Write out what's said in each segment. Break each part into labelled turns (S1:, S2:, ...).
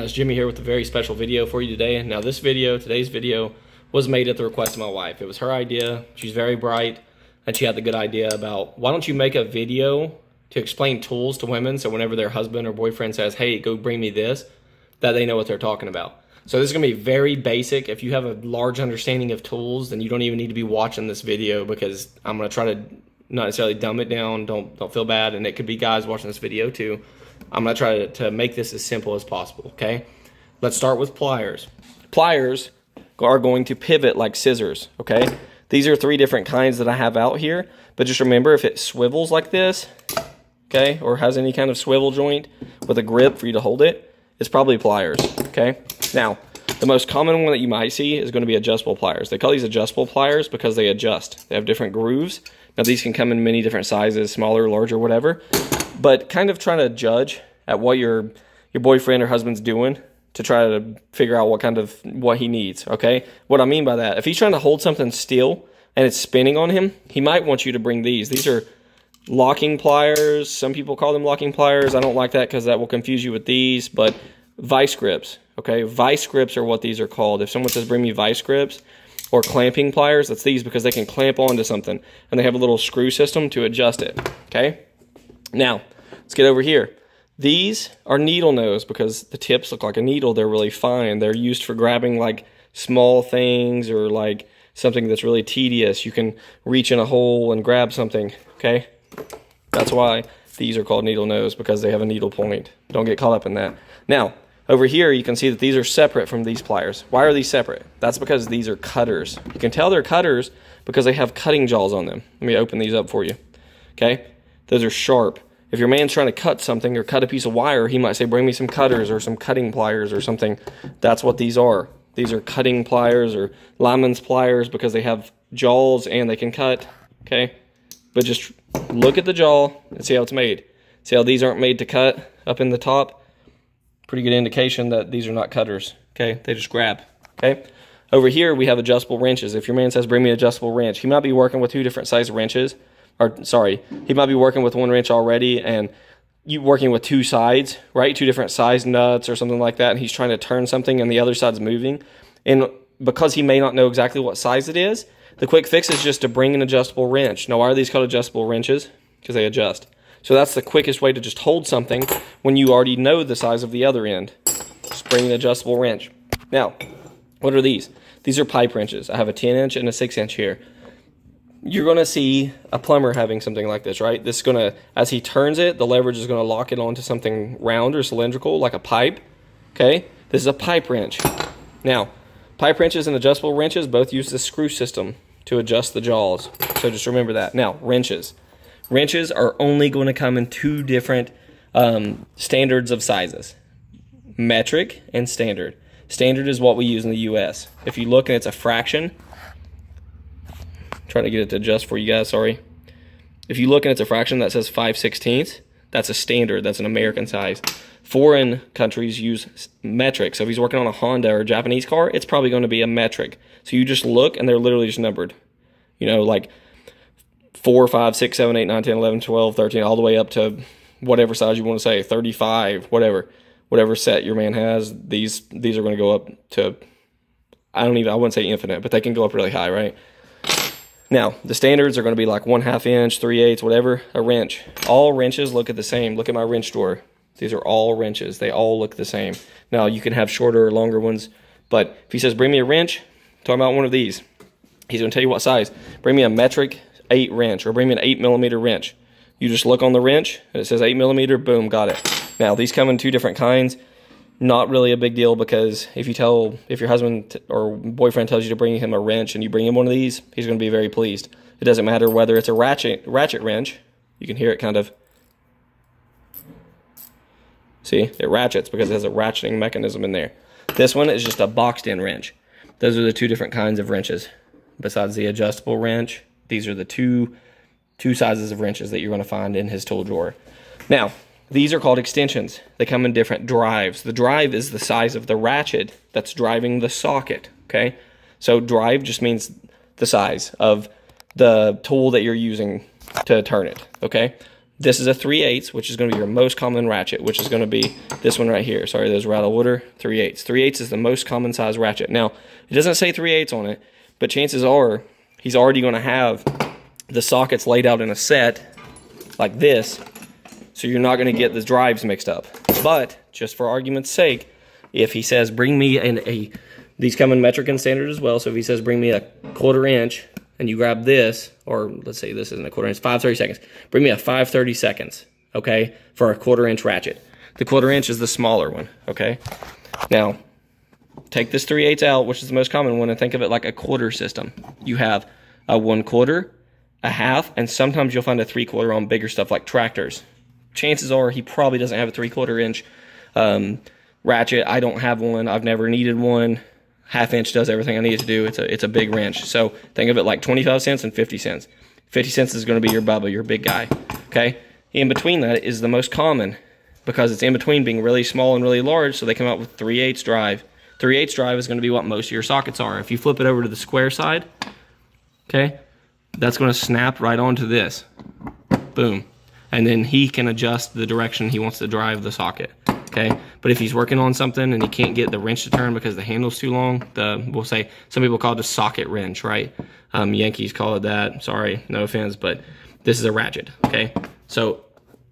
S1: guys, Jimmy here with a very special video for you today. Now today's video was made at the request of my wife. It was her idea. She's very bright and she had the good idea about, why don't you make a video to explain tools to women so whenever their husband or boyfriend says, hey, go bring me this, that they know what they're talking about. So this is gonna be very basic. If you have a large understanding of tools, then you don't even need to be watching this video, because I'm gonna try to not necessarily dumb it down. Don't feel bad, and it could be guys watching this video too. I'm gonna try to make this as simple as possible, okay? Let's start with pliers. Pliers are going to pivot like scissors, okay? These are 3 different kinds that I have out here, but just remember, if it swivels like this, okay, or has any kind of swivel joint with a grip for you to hold it, it's probably pliers, okay? Now, the most common one that you might see is going to be adjustable pliers. They call these adjustable pliers because they adjust. They have different grooves. Now, these can come in many different sizes, smaller, larger, whatever. But kind of trying to judge at what your boyfriend or husband's doing to try to figure out what he needs, okay? What I mean by that, if he's trying to hold something still and it's spinning on him, he might want you to bring these. These are locking pliers. Some people call them locking pliers. I don't like that because that will confuse you with these, but vice grips, okay? Vice grips are what these are called. If someone says, bring me vice grips or clamping pliers, that's these, because they can clamp onto something and they have a little screw system to adjust it, okay? Now, let's get over here. These are needle nose because the tips look like a needle. They're really fine. They're used for grabbing like small things or like something that's really tedious. You can reach in a hole and grab something, okay? That's why these are called needle nose, because they have a needle point. Don't get caught up in that. Now, over here, you can see that these are separate from these pliers. Why are these separate? That's because these are cutters. You can tell they're cutters because they have cutting jaws on them. Let me open these up for you, okay? Those are sharp. If your man's trying to cut something or cut a piece of wire, he might say, bring me some cutters or some cutting pliers or something. That's what these are. These are cutting pliers or lineman's pliers because they have jaws and they can cut, okay? But just look at the jaw and see how it's made. See how these aren't made to cut up in the top? Pretty good indication that these are not cutters, okay? They just grab, okay? Over here, we have adjustable wrenches. If your man says, bring me an adjustable wrench, he might be working with 2 different size wrenches. Or, sorry, he might be working with 1 wrench already, and you working with 2 sides, right? 2 different size nuts or something like that, and he's trying to turn something and the other side's moving. And because he may not know exactly what size it is, the quick fix is just to bring an adjustable wrench. Now, why are these called adjustable wrenches? Because they adjust. So that's the quickest way to just hold something when you already know the size of the other end. Just bring an adjustable wrench. Now, what are these? These are pipe wrenches. I have a 10-inch and a 6-inch here. You're going to see a plumber having something like this, right? This is going to, as he turns it, the leverage is going to lock it onto something round or cylindrical, like a pipe, okay? This is a pipe wrench. Now, pipe wrenches and adjustable wrenches both use the screw system to adjust the jaws. So just remember that. Now, wrenches. Wrenches are only going to come in 2 different standards of sizes. Metric and standard. Standard is what we use in the US. If you look and it's a fraction, trying to get it to adjust for you guys, sorry. If you look and it's a fraction that says 5/16, that's a standard, that's an American size. Foreign countries use metric. So if he's working on a Honda or a Japanese car, it's probably going to be a metric. So you just look and they're literally just numbered. You know, like 4, 5, 6, 7, 8, 9, 10, 11, 12, 13, all the way up to whatever size you want to say, 35, whatever set your man has. These are going to go up to, I wouldn't say infinite, but they can go up really high, right? Now, the standards are going to be like 1/2 inch, 3/8, whatever, a wrench. All wrenches look at the same. Look at my wrench drawer. These are all wrenches. They all look the same. Now, you can have shorter or longer ones, but if he says, bring me a wrench, talking about one of these, he's going to tell you what size. Bring me a metric 8 wrench, or bring me an 8mm wrench. You just look on the wrench, and it says 8mm, boom, got it. Now, these come in 2 different kinds. Not really a big deal, because if your husband or boyfriend tells you to bring him a wrench and you bring him one of these, he's going to be very pleased. It doesn't matter whether it's a ratchet wrench. You can hear it kind of. See, it ratchets because it has a ratcheting mechanism in there. This one is just a boxed-in wrench. Those are the 2 different kinds of wrenches. Besides the adjustable wrench, these are the two sizes of wrenches that you're going to find in his tool drawer. Now, these are called extensions. They come in different drives. The drive is the size of the ratchet that's driving the socket, okay? So drive just means the size of the tool that you're using to turn it, okay? This is a 3/8, which is going to be your most common ratchet, which is going to be this one right here. Sorry, those are out of order. 3/8. 3/8 is the most common size ratchet. Now, it doesn't say 3/8 on it, but chances are he's already going to have the sockets laid out in a set like this, so you're not going to get the drives mixed up. But just for argument's sake, if he says bring me these come in metric and standard as well, so if he says bring me a 1/4 inch and you grab this, or let's say this isn't a 1/4 inch, 5/30 seconds, bring me a 5/30 seconds, okay, for a 1/4 inch ratchet. The 1/4 inch is the smaller one, okay? Now, take this 3/8 out, which is the most common one, and think of it like a quarter system. You have a 1/4, a half, and sometimes you'll find a 3/4 on bigger stuff like tractors. Chances are he probably doesn't have a 3/4 inch ratchet. I don't have one. I've never needed one. 1/2 inch does everything I need it to do. It's a big wrench. So think of it like 25 cents and 50 cents. 50 cents is going to be your Bubba, your big guy. Okay? In between that is the most common because it's in between being really small and really large, so they come out with 3/8 drive. 3/8 drive is going to be what most of your sockets are. If you flip it over to the square side, okay, that's going to snap right onto this. Boom. And then he can adjust the direction he wants to drive the socket. Okay, but if he's working on something and he can't get the wrench to turn because the handle's too long, we'll say, some people call it a socket wrench, right? Yankees call it that. Sorry, no offense, but this is a ratchet, okay? So,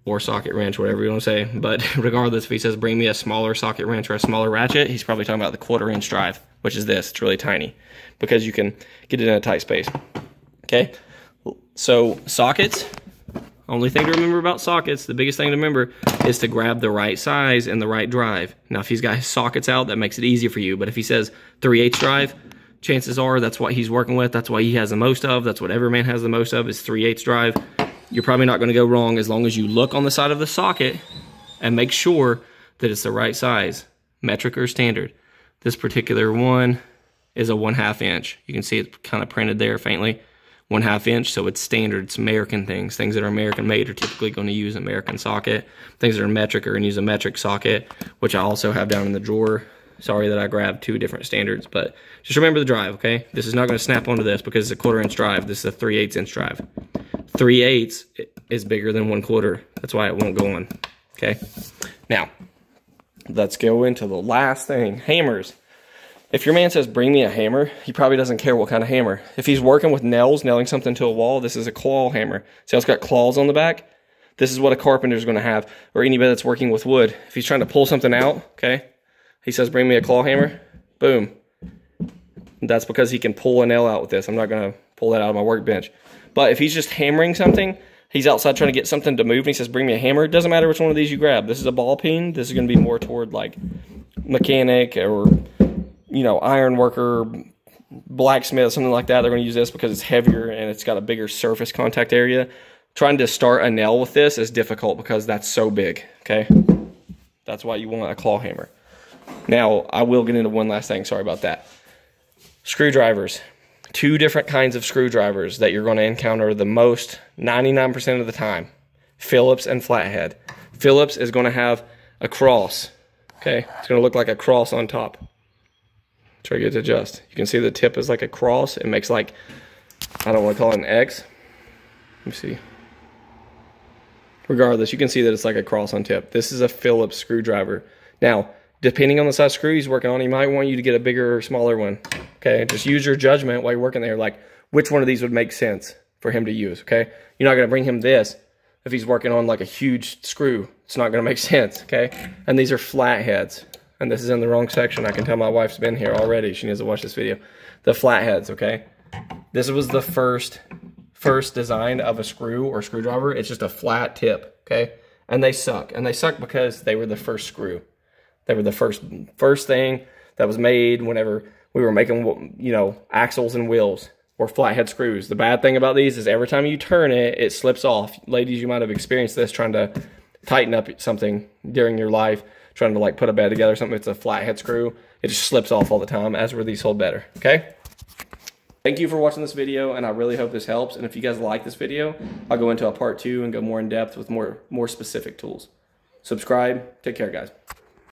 S1: or socket wrench, whatever you want to say. But regardless, if he says bring me a smaller socket wrench or a smaller ratchet, he's probably talking about the 1/4 inch drive, which is this. It's really tiny because you can get it in a tight space. Okay, so sockets. Only thing to remember about sockets, the biggest thing to remember is to grab the right size and the right drive. Now, if he's got his sockets out, that makes it easier for you. But if he says 3/8 drive, chances are that's what he's working with. That's what he has the most of. That's what every man has the most of is 3/8 drive. You're probably not going to go wrong as long as you look on the side of the socket and make sure that it's the right size, metric or standard. This particular one is a 1/2 inch. You can see it's kind of printed there faintly. 1/2 inch, so it's standard. It's American things. Things that are American made are typically going to use an American socket. Things that are metric are going to use a metric socket, which I also have down in the drawer. Sorry that I grabbed 2 different standards, but just remember the drive, okay? This is not going to snap onto this because it's a 1/4 inch drive. This is a 3/8 inch drive. 3/8 is bigger than 1/4. That's why it won't go on, okay? Now, let's go into the last thing, hammers. If your man says, bring me a hammer, he probably doesn't care what kind of hammer. If he's working with nails, nailing something to a wall, this is a claw hammer. See how it's got claws on the back? This is what a carpenter's going to have, or anybody that's working with wood. If he's trying to pull something out, okay, he says, bring me a claw hammer, boom. That's because he can pull a nail out with this. I'm not going to pull that out of my workbench. But if he's just hammering something, he's outside trying to get something to move, and he says, bring me a hammer. It doesn't matter which one of these you grab. This is a ball peen. This is going to be more toward, like, mechanic or, you know, iron worker, blacksmith, something like that. They're going to use this because it's heavier and it's got a bigger surface contact area. Trying to start a nail with this is difficult because that's so big, okay? That's why you want a claw hammer. Now, I will get into one last thing. Sorry about that. Screwdrivers. 2 different kinds of screwdrivers that you're going to encounter the most 99% of the time. Phillips and flathead. Phillips is going to have a cross, okay? It's going to look like a cross on top. Try to get it to adjust. You can see the tip is like a cross. It makes like, I don't want to call it an X. Let me see. Regardless, you can see that it's like a cross on tip. This is a Phillips screwdriver. Now, depending on the size screw he's working on, he might want you to get a bigger or smaller one. Okay, just use your judgment while you're working there, like which one of these would make sense for him to use, okay? You're not going to bring him this if he's working on like a huge screw. It's not going to make sense, okay? And these are flatheads. And this is in the wrong section. I can tell my wife's been here already. She needs to watch this video. The flatheads, okay? This was the first design of a screw or screwdriver. It's just a flat tip, okay? And they suck. And they suck because they were the first screw. They were the first thing that was made whenever we were making, you know, axles and wheels or flathead screws. The bad thing about these is every time you turn it, it slips off. Ladies, you might have experienced this trying to tighten up something during your life, trying to like put a bed together or something. It's a flathead screw. It just slips off all the time, as where these hold better, okay? Thank you for watching this video, and I really hope this helps. And if you guys like this video, I'll go into a part 2 and go more in depth with more specific tools. Subscribe. Take care, guys.